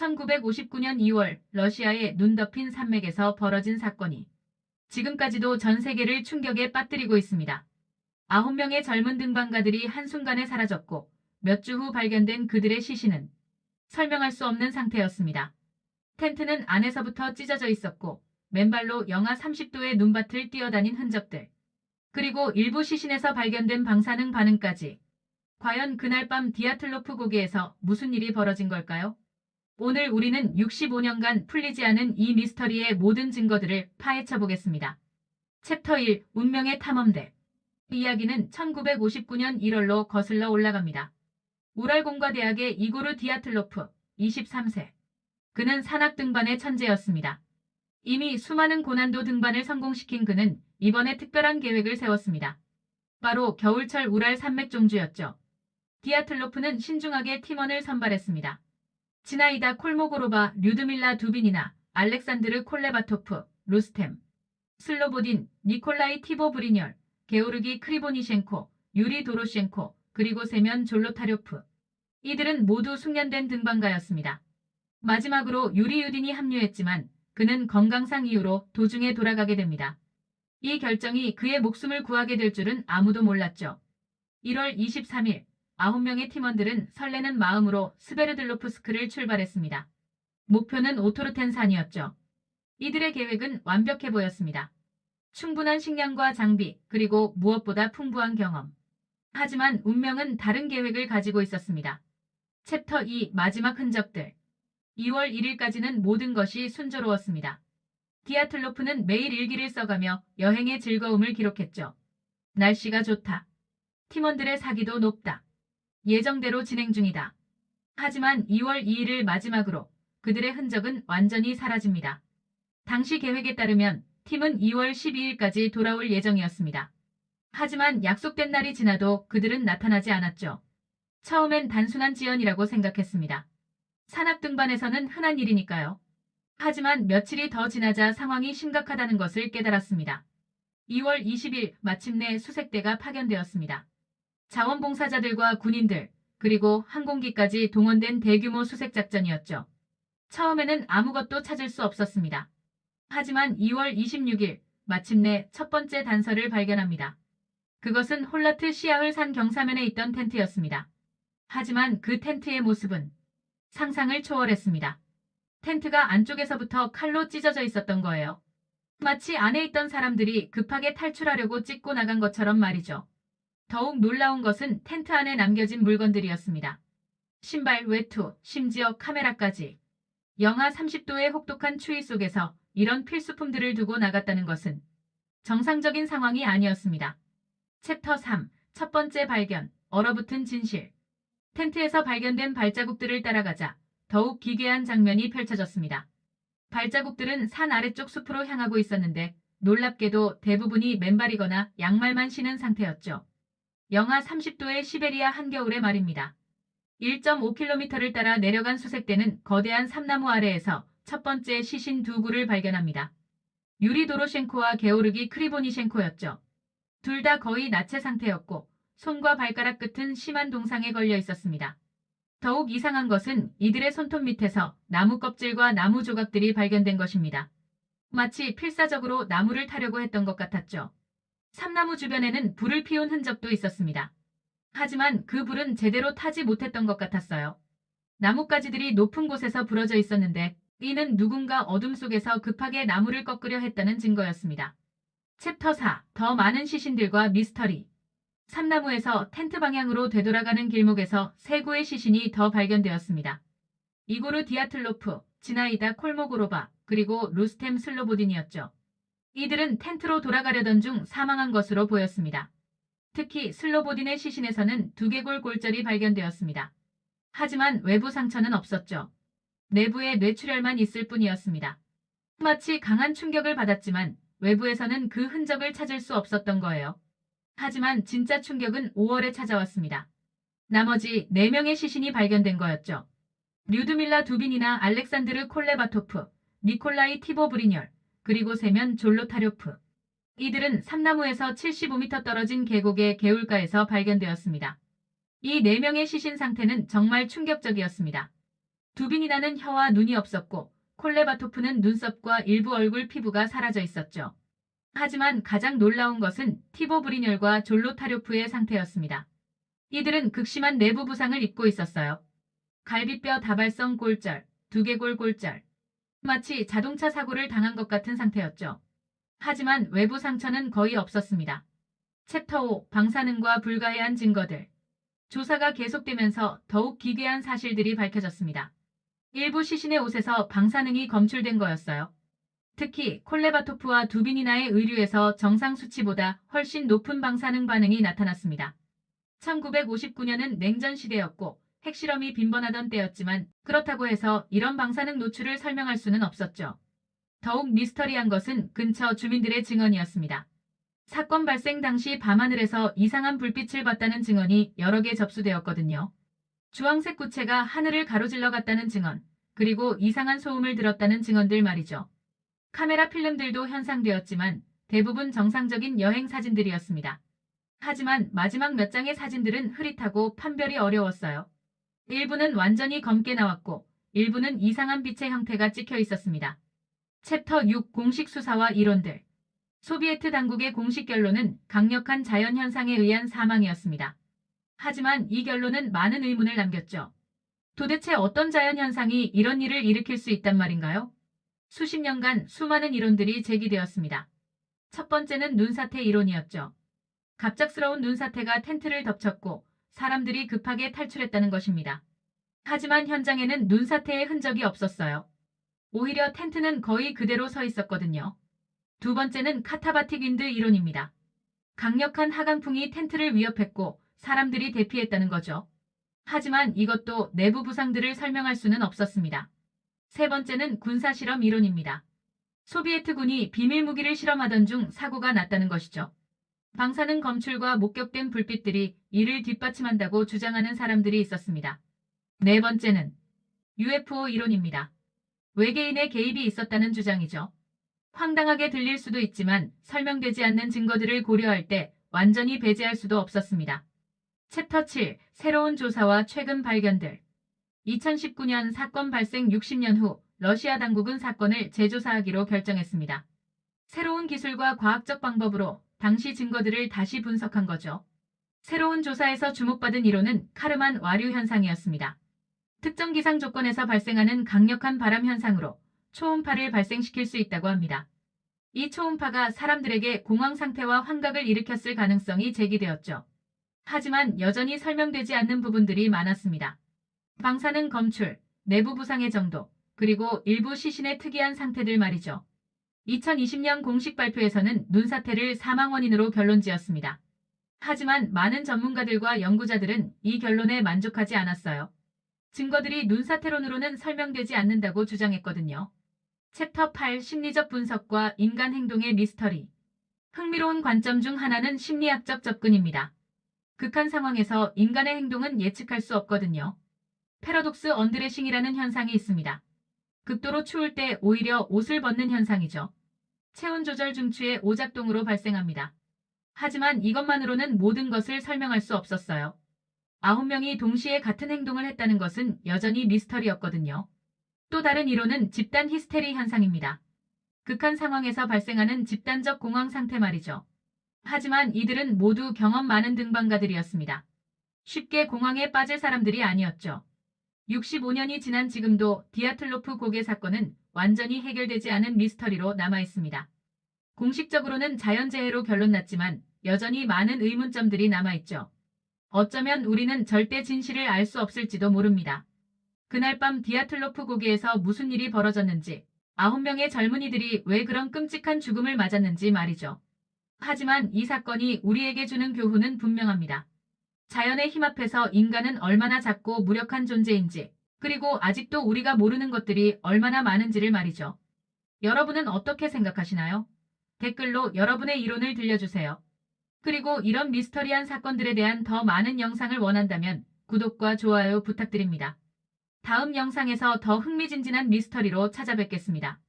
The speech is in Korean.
1959년 2월 러시아의 눈 덮인 산맥에서 벌어진 사건이 지금까지도 전 세계를 충격에 빠뜨리고 있습니다. 9명의 젊은 등반가들이 한순간에 사라졌고 몇 주 후 발견된 그들의 시신은 설명할 수 없는 상태였습니다. 텐트는 안에서부터 찢어져 있었고 맨발로 영하 30도의 눈밭을 뛰어다닌 흔적들, 그리고 일부 시신에서 발견된 방사능 반응까지. 과연 그날 밤 디아틀로프 고개에서 무슨 일이 벌어진 걸까요? 오늘 우리는 65년간 풀리지 않은 이 미스터리의 모든 증거들을 파헤쳐 보겠습니다. 챕터 1. 운명의 탐험대. 이야기는 1959년 1월로 거슬러 올라갑니다. 우랄공과대학의 이고르 디아틀로프, 23세. 그는 산악 등반의 천재였습니다. 이미 수많은 고난도 등반을 성공시킨 그는 이번에 특별한 계획을 세웠습니다. 바로 겨울철 우랄 산맥 종주였죠. 디아틀로프는 신중하게 팀원을 선발했습니다. 지나이다 콜모고로바, 류드밀라 두빈이나 알렉산드르 콜레바토프, 루스템, 슬로보딘, 니콜라이 티보브리뇰, 게오르기 크리보니셴코, 유리 도로셴코, 그리고 세면 졸로타료프. 이들은 모두 숙련된 등반가였습니다. 마지막으로 유리 유딘이 합류했지만 그는 건강상 이유로 도중에 돌아가게 됩니다. 이 결정이 그의 목숨을 구하게 될 줄은 아무도 몰랐죠. 1월 23일, 9명의 팀원들은 설레는 마음으로 스베르들로프스크를 출발했습니다. 목표는 오토르텐 산이었죠. 이들의 계획은 완벽해 보였습니다. 충분한 식량과 장비, 그리고 무엇보다 풍부한 경험. 하지만 운명은 다른 계획을 가지고 있었습니다. 챕터 2. 마지막 흔적들. 2월 1일까지는 모든 것이 순조로웠습니다. 디아틀로프는 매일 일기를 써가며 여행의 즐거움을 기록했죠. 날씨가 좋다. 팀원들의 사기도 높다. 예정대로 진행 중이다. 하지만 2월 2일을 마지막으로 그들의 흔적은 완전히 사라집니다. 당시 계획에 따르면 팀은 2월 12일까지 돌아올 예정이었습니다. 하지만 약속된 날이 지나도 그들은 나타나지 않았죠. 처음엔 단순한 지연이라고 생각했습니다. 산악 등반에서는 흔한 일이니까요. 하지만 며칠이 더 지나자 상황이 심각하다는 것을 깨달았습니다. 2월 20일 마침내 수색대가 파견되었습니다. 자원봉사자들과 군인들, 그리고 항공기까지 동원된 대규모 수색작전이었죠. 처음에는 아무것도 찾을 수 없었습니다. 하지만 2월 26일 마침내 첫 번째 단서를 발견합니다. 그것은 홀라트 시아흘 산 경사면에 있던 텐트였습니다. 하지만 그 텐트의 모습은 상상을 초월했습니다. 텐트가 안쪽에서부터 칼로 찢어져 있었던 거예요. 마치 안에 있던 사람들이 급하게 탈출하려고 찢고 나간 것처럼 말이죠. 더욱 놀라운 것은 텐트 안에 남겨진 물건들이었습니다. 신발, 외투, 심지어 카메라까지. 영하 30도의 혹독한 추위 속에서 이런 필수품들을 두고 나갔다는 것은 정상적인 상황이 아니었습니다. 챕터 3. 첫 번째 발견, 얼어붙은 진실. 텐트에서 발견된 발자국들을 따라가자 더욱 기괴한 장면이 펼쳐졌습니다. 발자국들은 산 아래쪽 숲으로 향하고 있었는데 놀랍게도 대부분이 맨발이거나 양말만 신은 상태였죠. 영하 30도의 시베리아 한겨울의 말입니다. 1.5km를 따라 내려간 수색대는 거대한 삼나무 아래에서 첫 번째 시신 두 구를 발견합니다. 유리 도로셴코와 게오르기 크리보니셴코였죠. 둘 다 거의 나체 상태였고 손과 발가락 끝은 심한 동상에 걸려 있었습니다. 더욱 이상한 것은 이들의 손톱 밑에서 나무 껍질과 나무 조각들이 발견된 것입니다. 마치 필사적으로 나무를 타려고 했던 것 같았죠. 삼나무 주변에는 불을 피운 흔적도 있었습니다. 하지만 그 불은 제대로 타지 못했던 것 같았어요. 나뭇가지들이 높은 곳에서 부러져 있었는데 이는 누군가 어둠 속에서 급하게 나무를 꺾으려 했다는 증거였습니다. 챕터 4. 더 많은 시신들과 미스터리. 삼나무에서 텐트 방향으로 되돌아가는 길목에서 세 구의 시신이 더 발견되었습니다. 이고르 디아틀로프, 지나이다 콜모고로바, 그리고 루스템 슬로보딘이었죠. 이들은 텐트로 돌아가려던 중 사망한 것으로 보였습니다. 특히 슬로보딘의 시신에서는 두개골 골절이 발견되었습니다. 하지만 외부 상처는 없었죠. 내부에 뇌출혈만 있을 뿐이었습니다. 마치 강한 충격을 받았지만 외부에서는 그 흔적을 찾을 수 없었던 거예요. 하지만 진짜 충격은 5월에 찾아왔습니다. 나머지 4명의 시신이 발견된 거였죠. 류드밀라 두빈이나 알렉산드르 콜레바토프, 니콜라이 티보브리뇰, 그리고 세면 졸로타료프. 이들은 삼나무에서 75m 떨어진 계곡의 개울가에서 발견되었습니다. 이 4명의 시신 상태는 정말 충격적이었습니다. 두빈이나는 혀와 눈이 없었고 콜레바토프는 눈썹과 일부 얼굴 피부가 사라져 있었죠. 하지만 가장 놀라운 것은 티보 브리뉴얼과 졸로 타료프의 상태였습니다. 이들은 극심한 내부 부상을 입고 있었어요. 갈비뼈 다발성 골절, 두개골 골절. 마치 자동차 사고를 당한 것 같은 상태였죠. 하지만 외부 상처는 거의 없었습니다. 챕터 5 방사능과 불가해한 증거들. 조사가 계속되면서 더욱 기괴한 사실들이 밝혀졌습니다. 일부 시신의 옷에서 방사능이 검출된 거였어요. 특히 콜레바토프와 두비니나의 의류에서 정상 수치보다 훨씬 높은 방사능 반응이 나타났습니다. 1959년은 냉전 시대였고 핵실험이 빈번하던 때였지만 그렇다고 해서 이런 방사능 노출을 설명할 수는 없었죠. 더욱 미스터리한 것은 근처 주민들의 증언이었습니다. 사건 발생 당시 밤하늘에서 이상한 불빛을 봤다는 증언이 여러 개 접수되었거든요. 주황색 구체가 하늘을 가로질러 갔다는 증언, 그리고 이상한 소음을 들었다는 증언들 말이죠. 카메라 필름들도 현상되었지만 대부분 정상적인 여행 사진들이었습니다. 하지만 마지막 몇 장의 사진들은 흐릿하고 판별이 어려웠어요. 일부는 완전히 검게 나왔고 일부는 이상한 빛의 형태가 찍혀 있었습니다. 챕터 6 공식 수사와 이론들. 소비에트 당국의 공식 결론은 강력한 자연현상에 의한 사망이었습니다. 하지만 이 결론은 많은 의문을 남겼죠. 도대체 어떤 자연현상이 이런 일을 일으킬 수 있단 말인가요? 수십 년간 수많은 이론들이 제기되었습니다. 첫 번째는 눈사태 이론이었죠. 갑작스러운 눈사태가 텐트를 덮쳤고 사람들이 급하게 탈출했다는 것입니다. 하지만 현장에는 눈사태의 흔적이 없었어요. 오히려 텐트는 거의 그대로 서 있었거든요. 두 번째는 카타바틱 윈드 이론입니다. 강력한 하강풍이 텐트를 위협했고 사람들이 대피했다는 거죠. 하지만 이것도 내부 부상들을 설명할 수는 없었습니다. 세 번째는 군사실험 이론입니다. 소비에트군이 비밀 무기를 실험하던 중 사고가 났다는 것이죠. 방사능 검출과 목격된 불빛들이 이를 뒷받침한다고 주장하는 사람들이 있었습니다. 네 번째는 UFO 이론입니다. 외계인의 개입이 있었다는 주장이죠. 황당하게 들릴 수도 있지만 설명되지 않는 증거들을 고려할 때 완전히 배제할 수도 없었습니다. 챕터 7 새로운 조사와 최근 발견들. 2019년 사건 발생 60년 후 러시아 당국은 사건을 재조사하기로 결정했습니다. 새로운 기술과 과학적 방법으로 당시 증거들을 다시 분석한 거죠. 새로운 조사에서 주목받은 이론은 카르만 와류 현상이었습니다. 특정 기상 조건에서 발생하는 강력한 바람 현상으로 초음파를 발생시킬 수 있다고 합니다. 이 초음파가 사람들에게 공황 상태와 환각을 일으켰을 가능성이 제기되었죠. 하지만 여전히 설명되지 않는 부분들이 많았습니다. 방사능 검출, 내부 부상의 정도, 그리고 일부 시신의 특이한 상태들 말이죠. 2020년 공식 발표에서는 눈사태를 사망 원인으로 결론지었습니다. 하지만 많은 전문가들과 연구자들은 이 결론에 만족하지 않았어요. 증거들이 눈사태론으로는 설명되지 않는다고 주장했거든요. 챕터 8 심리적 분석과 인간 행동의 미스터리. 흥미로운 관점 중 하나는 심리학적 접근입니다. 극한 상황에서 인간의 행동은 예측할 수 없거든요. 패러독스 언드레싱이라는 현상이 있습니다. 극도로 추울 때 오히려 옷을 벗는 현상이죠. 체온 조절 중추의 오작동으로 발생합니다. 하지만 이것만으로는 모든 것을 설명할 수 없었어요. 9명이 동시에 같은 행동을 했다는 것은 여전히 미스터리였거든요. 또 다른 이론은 집단 히스테리 현상입니다. 극한 상황에서 발생하는 집단적 공황 상태 말이죠. 하지만 이들은 모두 경험 많은 등반가들이었습니다. 쉽게 공황에 빠질 사람들이 아니었죠. 65년이 지난 지금도 디아틀로프 고개 사건은 완전히 해결되지 않은 미스터리로 남아있습니다. 공식적으로는 자연재해로 결론났지만 여전히 많은 의문점들이 남아있죠. 어쩌면 우리는 절대 진실을 알 수 없을지도 모릅니다. 그날 밤 디아틀로프 고개에서 무슨 일이 벌어졌는지, 9명의 젊은이들이 왜 그런 끔찍한 죽음을 맞았는지 말이죠. 하지만 이 사건이 우리에게 주는 교훈은 분명합니다. 자연의 힘 앞에서 인간은 얼마나 작고 무력한 존재인지, 그리고 아직도 우리가 모르는 것들이 얼마나 많은지를 말이죠. 여러분은 어떻게 생각하시나요? 댓글로 여러분의 이론을 들려주세요. 그리고 이런 미스터리한 사건들에 대한 더 많은 영상을 원한다면 구독과 좋아요 부탁드립니다. 다음 영상에서 더 흥미진진한 미스터리로 찾아뵙겠습니다.